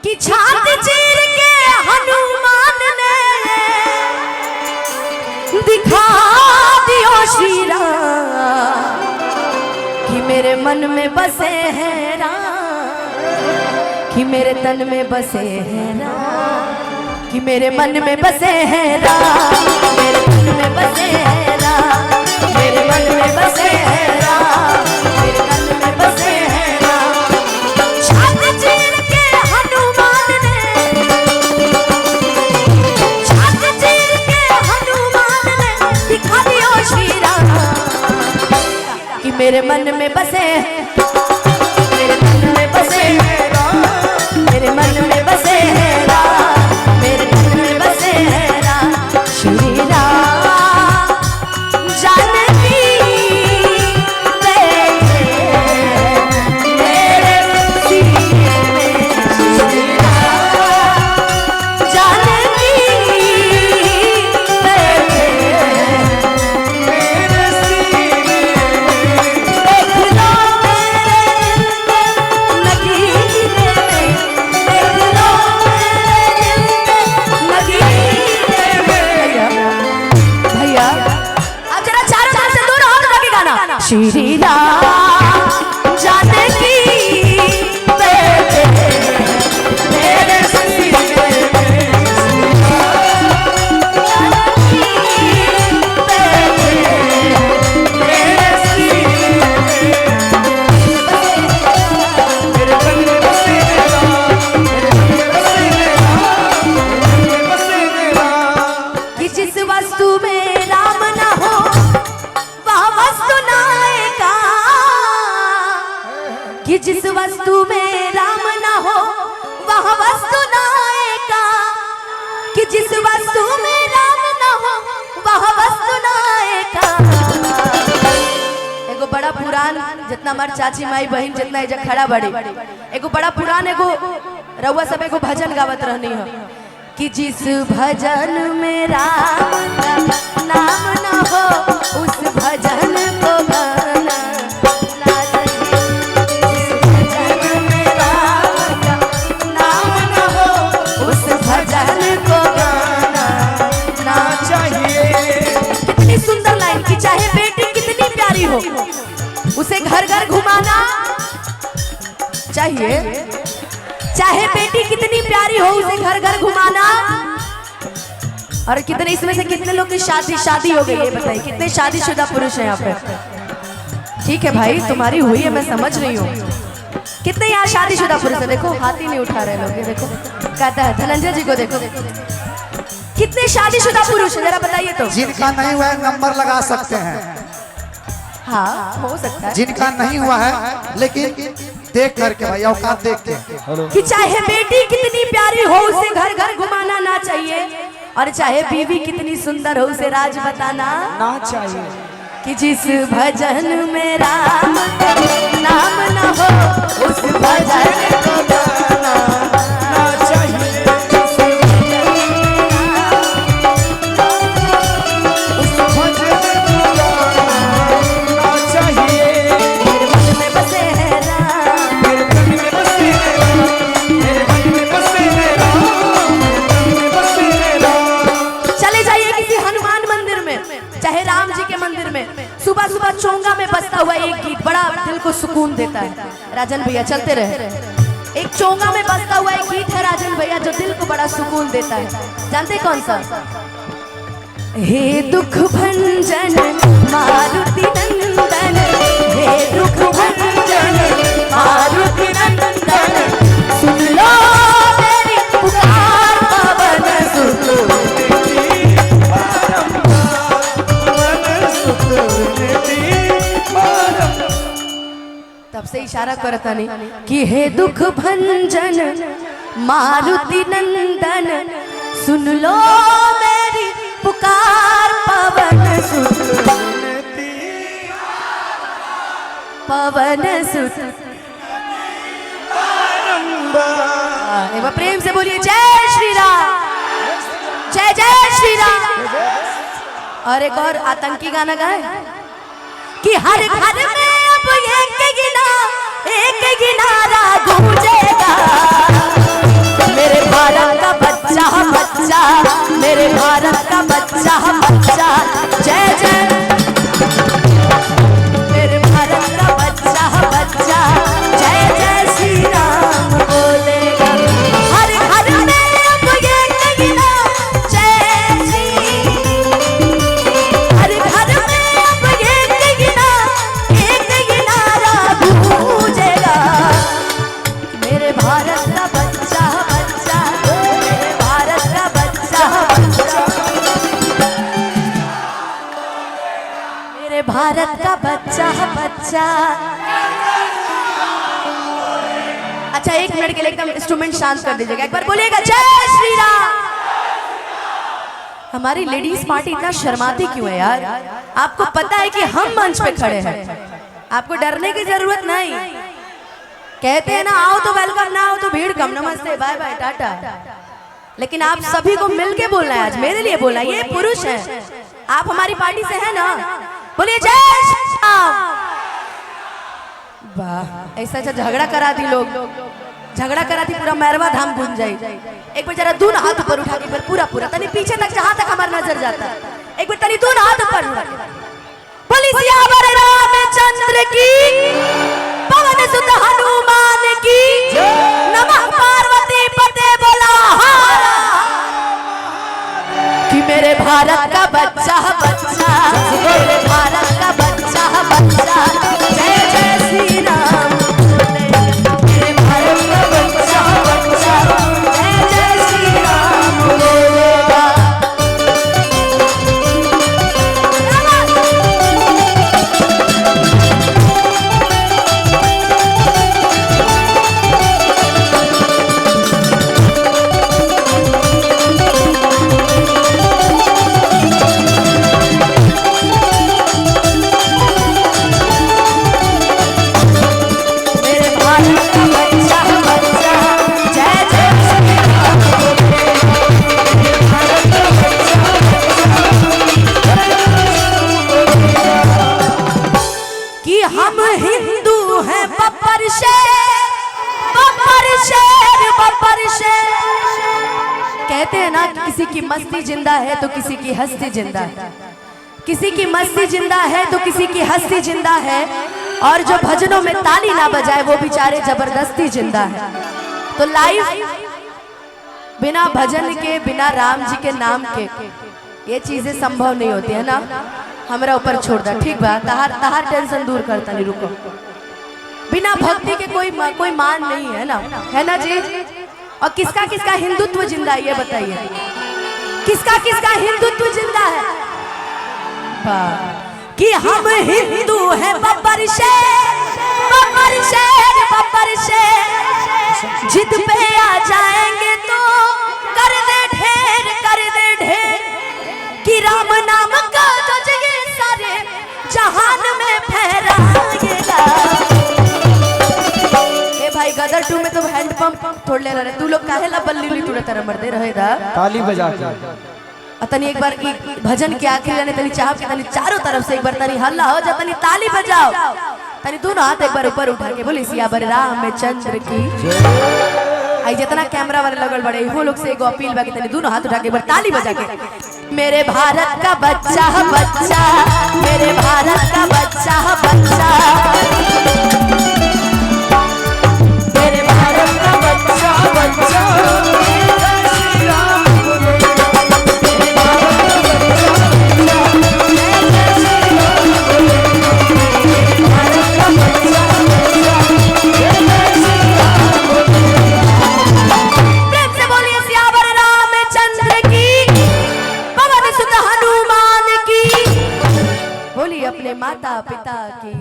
कि छाती चीर के हनुमान ने दिखा दियो श्री राम कि मेरे मन में बसे हैं राम, कि मेरे तन में बसे हैं राम, कि मेरे मन में बसे हैं राम, मेरे मन में बसे हैं राम, मेरे मन में बसे हैं राम, मेरे तन में बसे हैं राम। छाती चीर के हनुमान ने, छाती चीर के हनुमान ने दिखा दियो श्री राम कि मेरे मन में बसे, मेरे तन में बसे हैं राम, मेरे मन में बसे हैं राम, मेरे तन में बसे हैं राम। श्री राम जानकी बैठे मेरे सीने में, श्री राम जानकी बैठे मेरे सीने में। देख लो मेरे दिल में नगीने में, देख लो मेरे दिल में नगीने में। भैया अब जरा चारों तरफ से दूर हो तो गाना। श्री राम जानकी बैठे मेरे सीने में, जानकी बैठे मेरे सीने कि जिस वस्तु में राम न हो वह वस्तु नायका, कि जिस वस्तु में राम न हो वह वस्तु नायका, कि जिस वस्तु में राम न हो वह वस्तु नायका। एगो बड़ा पुरान जितना हमार चाची माई बहन जितना एजा खड़ा बड़ी, एगो बड़ा पुरान एगो रउआ सब एगो भजन गावत रहनी है कि जिस भजन में राम का नाम न हो उस भजन को गाना ना चाहिए। जिस भजन में राम का नाम न हो उस भजन को गाना ना चाहिए। कितनी सुंदर लाइन कि चाहे बेटी कितनी प्यारी हो उसे घर घर घुमाना चाहिए, चाहे बेटी कितनी प्यारी हो उसे घर घर घुमाना। और कितने इसमें से कितने लोग की शादी हो गई है बताइए, कितने शादीशुदा पुरुष हैं यहाँ पे? ठीक है भाई तुम्हारी हुई है मैं समझ रही हूँ, कितने यहाँ शादीशुदा पुरुष है? देखो हाथ ही नहीं उठा रहे लोग, ये देखो कहता है धनंजय जी को देखो, कितने शादीशुदा पुरुष है जरा बताइए तो। जिनका नहीं हुआ है नंबर लगा सकते हैं। हाँ हो सकता है। जिनका नहीं हुआ है लेकिन देख करके भाई औकात देख के कि चाहे बेटी कितनी प्यारी हो उसे घर घर घुमाना ना चाहिए, और चाहे बीवी कितनी सुंदर हो उसे राज बताना ना चाहिए। कि जिस भजन में राम का नाम न हो उस भजन को गाना ना चाहिए। उस भजन को गाना ना चाहिए। मेरे मन में बसे हैं राम, मेरे मन में बसे हैं राम, मेरे मन में बसे हैं राम, मेरे मन में बसे हैं राम। चले जाइए किसी हनुमान मंदिर में चाहे राम जी के मंदिर में, सुबह सुबह चोंगा में बजता हुआ एक गीत बड़ा दिल को सुकून देता है। राजन भैया चलते रहे, एक चोंगा में बजता हुआ एक गीत है राजन भैया जो दिल को बड़ा सुकून देता है। जानते कौन सा? हे दुख भंजन मारुति नंदन, हे दुख भंजन मारुति नंदन, सुन लो मेरी पुकार पवन सुत। तब से इशारा करता नहीं कि हे दुख भंजन मारुति नंदन, सुन लो मेरी पुकार पवन सुत, पवन सुत। एक बार प्रेम से बोलिए जय श्री राम, जय जय श्री राम। और एक और आतंकी गाना गाए कि हर घर में अब एक गिनारा गूंजेगा, भारत का बच्चा बच्चा। अच्छा 1 मिनट के लिए एकदम इंस्ट्रूमेंट शांत कर दीजिएगा, एक बार बोलिएगा जय श्री राम। हमारी लेडीज पार्टी इतना शर्माती क्यों है यार? आपको पता है कि हम मंच पे खड़े हैं, आपको डरने की जरूरत नहीं। कहते हैं ना आओ तो वेलकम, ना आओ तो भीड़ कम, नमस्ते बाय बाय टाटा। लेकिन आप सभी को मिलके बोलना है, आज मेरे लिए बोलना है, ये पुरुष है, आप हमारी पार्टी से हैं ना, बोलिए जय श्री राम। वाह ऐसा ऐसा झगड़ा करा दी, लोग झगड़ा करा दी, पूरा मैरवा धाम गूंज जाए। एक बार जरा दून हाथ ऊपर उठा के, पूरा पूरा तनी पीछे तक जहां तक हमारा नजर जाता है, एक बार तनी दून हाथ ऊपर उठा के, बोली सियावर रामचंद्र की, पवन सुत हनुमान की, नमः पार्वती पते बोला कि मेरे भारत का बच्चा बच्चा, मेरे भारत का बच्चा बच्चा, जय जय श्री राम। मेरे भारत का बच्चा बच्चा, जय जय श्री राम बोलेगा। हम हिंदू हैं बब्बर शेर, बब्बर शेर, बब्बर शेर। कहते हैं ना किसी की मस्ती जिंदा है तो किसी की हस्ती जिंदा है, किसी की मस्ती जिंदा है तो किसी की हस्ती जिंदा है, और जो भजनों में ताली ना बजाए वो बेचारे जबरदस्ती जिंदा है। तो लाइव बिना भजन के, बिना राम जी के नाम के ये चीजें संभव नहीं होती है ना। हमारा ऊपर छोड़ दा, ठीक बा, तहार टेंशन दूर करता नहीं, रुको। बिना भक्ति के कोई मान नहीं है ना, है ना जी। और किसका किसका हिंदुत्व जिंदा है ये बताइए, किसका किसका हिंदुत्व जिंदा है? कि हम हिंदू हैं बब्बर शेर, बब्बर शेर, बब्बर शेर। जिद पे आ जाएंगे तो कर दे ढेर, कर दे ढेर। कि राम नाम का तुझे सारे जहान में फहराएगा। ए भाई गदर 2 में तो हैंड पंप तोड़ ले रहे, तू लोग काहे ला बल्ली ली तोड़े तरह मर्दे रहे दा ताली बजा के। तनी एक बार भजन के आखिरी लाने तनी चाह के तनी चारों तरफ से एक बार तनी हल्ला हो जा, तनी ताली बजाओ, तनी दोनों हाथ एक बार ऊपर उठा के बोली सियावर रामचंद्र की। आई जितना कैमरा वाले लगल बड़े वो लोग से एगो अपील बाकी, तनी दोनों हाथ उठा के एक बार ताली बजा के। मेरे भारत का बच्चा बच्चा, मेरे भारत का बच्चा बच्चा, मेरे भारत का बच्चा बच्चा, अपने माता पिता की।